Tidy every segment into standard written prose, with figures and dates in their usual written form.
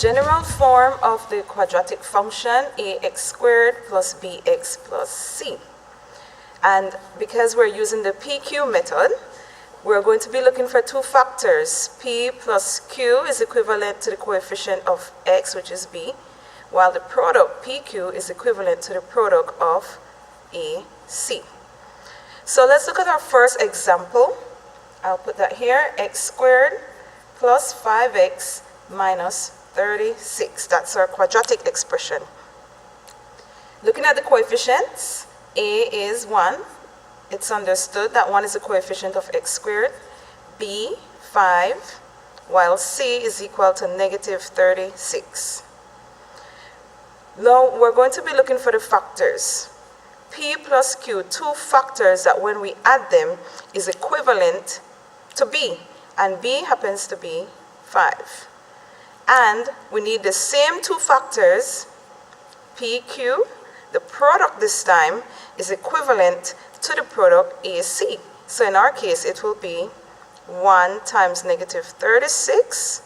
general form of the quadratic function ax squared plus bx plus c. And because we're using the PQ method, we're going to be looking for two factors. P plus Q is equivalent to the coefficient of x, which is b, while the product PQ is equivalent to the product of AC. So let's look at our first example. I'll put that here, x squared plus 5x minus 36. That's our quadratic expression. Looking at the coefficients, a is 1. It's understood that 1 is the coefficient of x squared. B, 5, while c is equal to negative 36. Now we're going to be looking for the factors. P plus Q, two factors that when we add them is equivalent to b, and b happens to be 5. And we need the same two factors, PQ, the product this time is equivalent to the product AC. So in our case, it will be 1 times negative 36,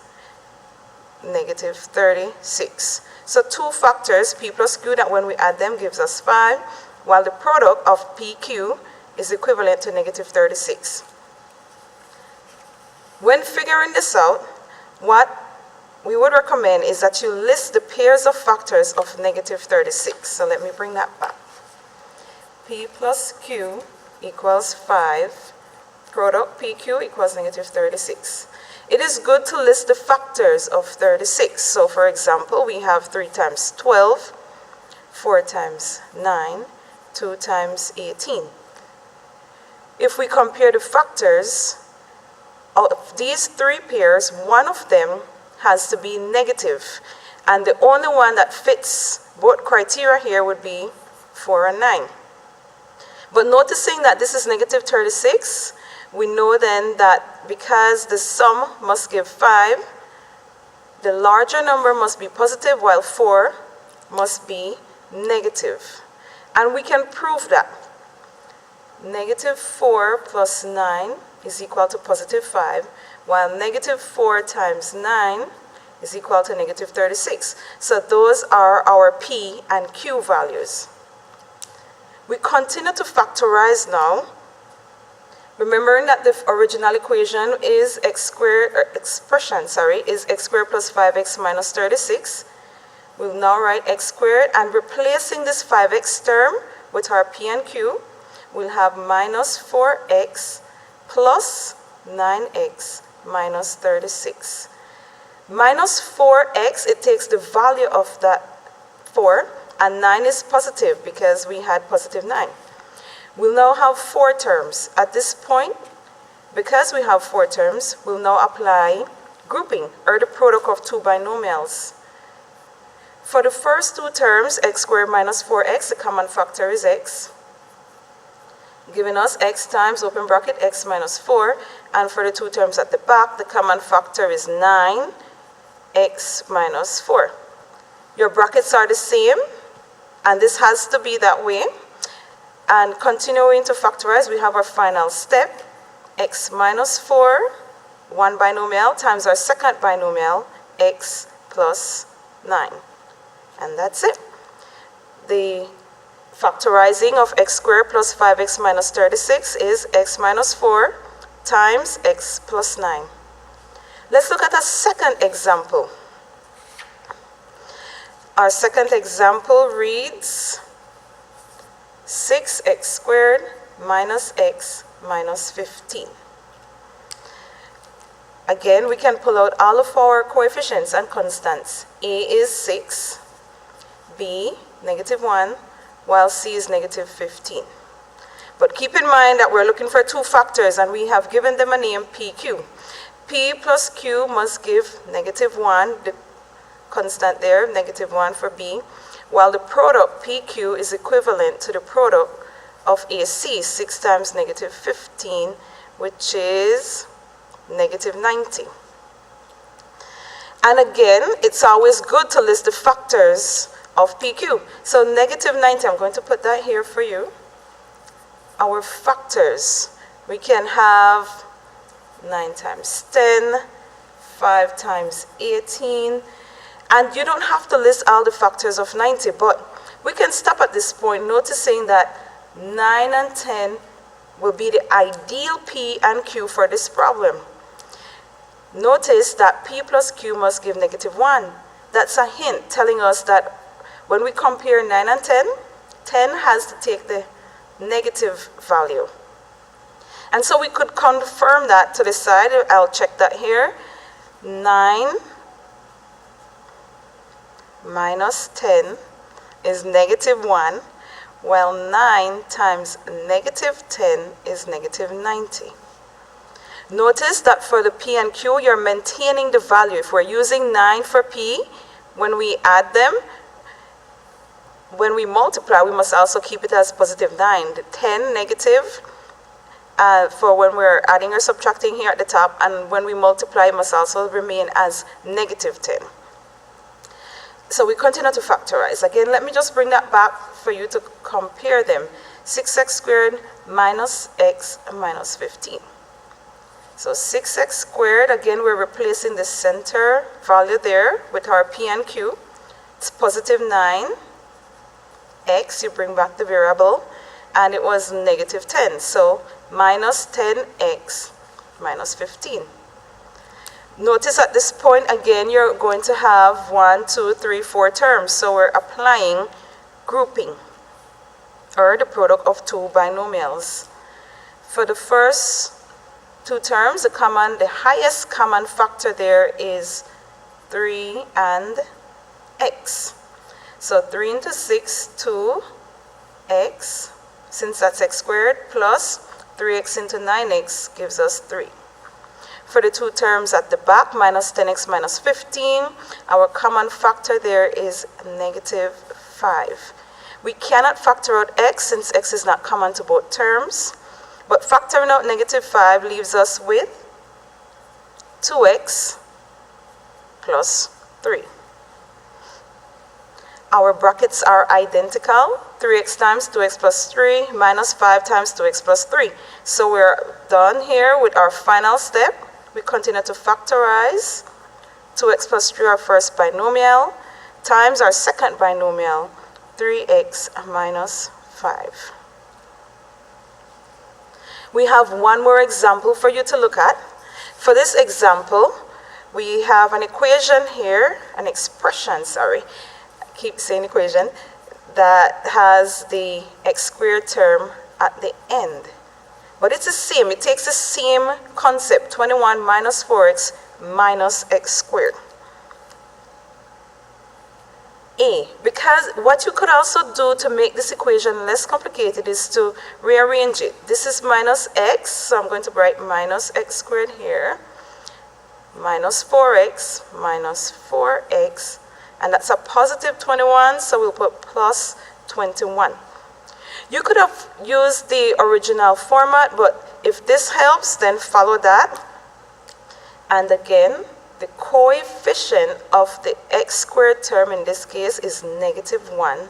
negative 36. So two factors, P plus Q, that when we add them gives us 5, while the product of PQ is equivalent to negative 36. When figuring this out, what we would recommend is that you list the pairs of factors of negative 36. So let me bring that back. P plus Q equals 5. Product PQ equals negative 36. It is good to list the factors of 36. So for example, we have 3 times 12, 4 times 9, 2 times 18. If we compare the factors of these three pairs, one of them has to be negative, and the only one that fits both criteria here would be 4 and 9. But noticing that this is negative 36, we know then that because the sum must give 5, the larger number must be positive while 4 must be negative. And we can prove that. Negative 4 plus 9 is equal to positive 5, while negative 4 times 9 is equal to negative 36. So those are our P and Q values. We continue to factorize now, remembering that the original equation is x squared plus 5x minus 36. We'll now write x squared, and replacing this 5x term with our P and Q, we'll have minus 4x plus 9x minus 36. Minus 4x, it takes the value of that 4, and 9 is positive because we had positive 9. We'll now have 4 terms. At this point, because we have 4 terms, we'll now apply grouping, or the product of two binomials. For the first two terms, x squared minus 4x, the common factor is x, giving us x times, open bracket, x minus 4. And for the two terms at the back, the common factor is 9, x minus 4. Your brackets are the same, and this has to be that way. And continuing to factorize, we have our final step, x minus 4, one binomial, times our second binomial, x plus 9. And that's it. The factorizing of x squared plus 5x minus 36 is x minus 4 times x plus 9. Let's look at a second example. Our second example reads 6x squared minus x minus 15. Again, we can pull out all of our coefficients and constants. A is 6, B negative 1, while c is negative 15. But keep in mind that we're looking for two factors, and we have given them a name, PQ. P plus Q must give negative 1, the constant there, negative 1 for B, while the product PQ is equivalent to the product of AC, 6 times negative 15, which is negative 90. And again, it's always good to list the factors of PQ. So negative 90, I'm going to put that here for you. Our factors, we can have 9 times 10, 5 times 18, And you don't have to list all the factors of 90, but we can stop at this point noticing that 9 and 10 will be the ideal P and Q for this problem. Notice that P plus Q must give -1. That's a hint telling us that when we compare 9 and 10, 10 has to take the negative value. And so we could confirm that to the side. I'll check that here. 9 minus 10 is -1, while 9 times -10 is -90. Notice that for the P and Q, you're maintaining the value. If we're using 9 for P, when we add them, when we multiply, we must also keep it as +9. The 10 negative for when we're adding or subtracting here at the top, and when we multiply, it must also remain as -10. So we continue to factorize. Again, let me just bring that back for you to compare them. 6x squared minus x minus 15. So 6x squared, again, we're replacing the center value there with our P and Q. It's +9. X, you bring back the variable, and it was -10. So minus 10x minus 15. Notice at this point, again, you're going to have 1, 2, 3, 4 terms. So we're applying grouping, or the product of two binomials. For the first two terms, the highest common factor there is 3 and x. So 3 into 6, 2x, since that's x squared, plus 3x into 9x gives us 3. For the two terms at the back, minus 10x minus 15, our common factor there is -5. We cannot factor out x since x is not common to both terms, but factoring out -5 leaves us with 2x plus 3. Our brackets are identical. 3x times 2x plus 3 minus 5 times 2x plus 3. So we're done here with our final step. We continue to factorize. 2x plus 3, our first binomial, times our second binomial, 3x minus 5. We have one more example for you to look at. For this example, we have an equation here, an expression, sorry. Keep saying equation, that has the x squared term at the end. But it's the same, it takes the same concept, 21 minus 4x minus x squared. Because what you could also do to make this equation less complicated is to rearrange it. This is minus x, so I'm going to write minus x squared here, minus 4x, minus 4x, and that's a positive 21, so we'll put plus 21. You could have used the original format, but if this helps, then follow that. And again, the coefficient of the x squared term in this case is -1.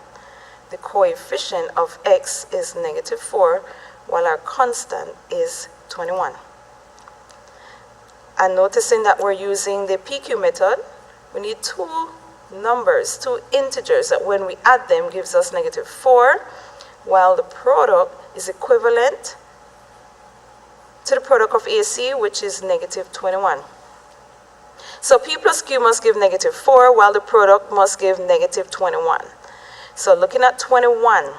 The coefficient of x is -4, while our constant is 21. And noticing that we're using the PQ method, we need two numbers, two integers, that when we add them gives us -4, while the product is equivalent to the product of AC, which is -21. So P plus Q must give -4, while the product must give -21. So looking at 21,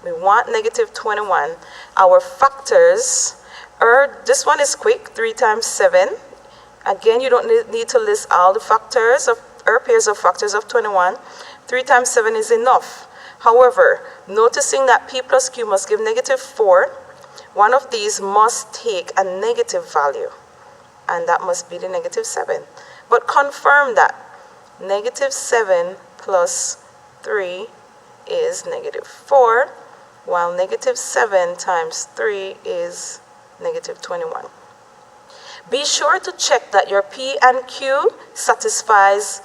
we want -21. Our factors are, this one is quick, 3 times 7. Again, you don't need to list all the factors of, or pairs of factors of 21. 3 times 7 is enough. However, noticing that P plus Q must give -4, one of these must take a negative value, and that must be the -7. But confirm that -7 plus 3 is -4, while -7 times 3 is -21. Be sure to check that your P and Q satisfies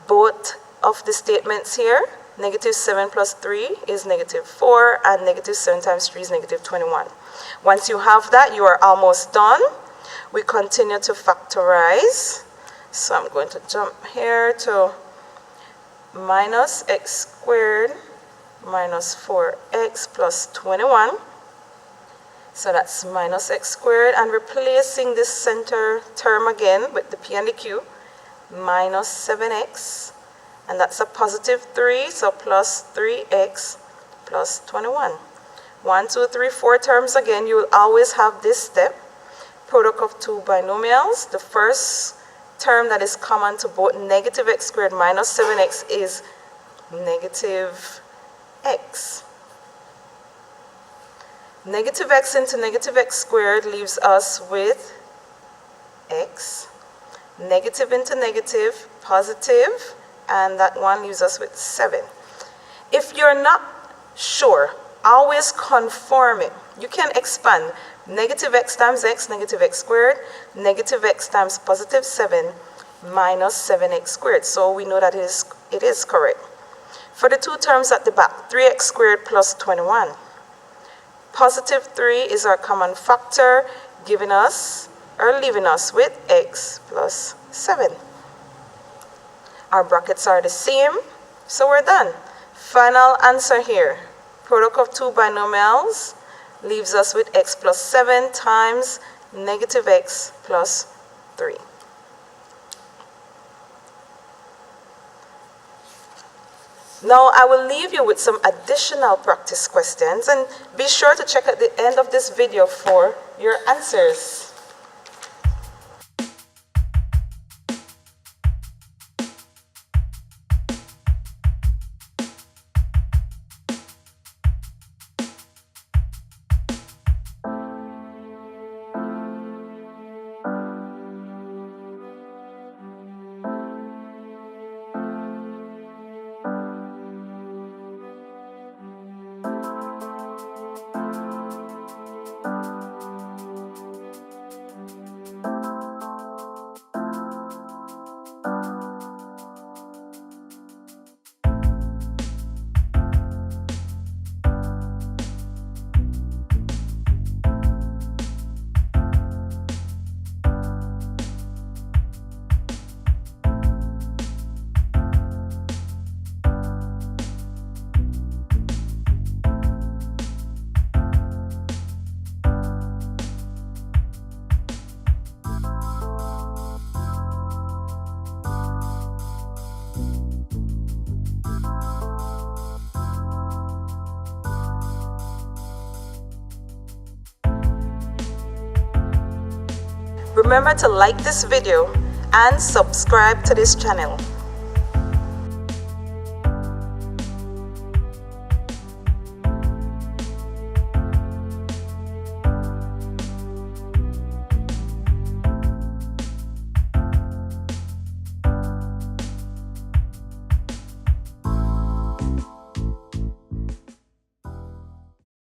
both of the statements here. -7 plus 3 is -4, and -7 times 3 is -21. Once you have that, you are almost done. We continue to factorize. So I'm going to jump here to minus x squared minus 4x plus 21. So that's minus x squared, and replacing this center term again with the p and the q, minus 7x, and that's a positive 3, so plus 3x plus 21. 1, 2, 3, 4 terms again. You will always have this step, product of two binomials. The first term that is common to both negative x squared minus 7x is negative x. Negative x into negative x squared leaves us with x. Negative into negative, positive, and that one leaves us with 7. If you're not sure, always conform it. You can expand negative x times x, negative x squared, negative x times positive 7 minus 7x squared. So we know that it is correct. For the two terms at the back, 3x squared plus 21. Positive 3 is our common factor, giving us or leaving us with x plus 7. Our brackets are the same, so we're done. Final answer here. Product of two binomials leaves us with x plus 7 times negative x plus 3. Now I will leave you with some additional practice questions, and be sure to check at the end of this video for your answers. Remember to like this video and subscribe to this channel.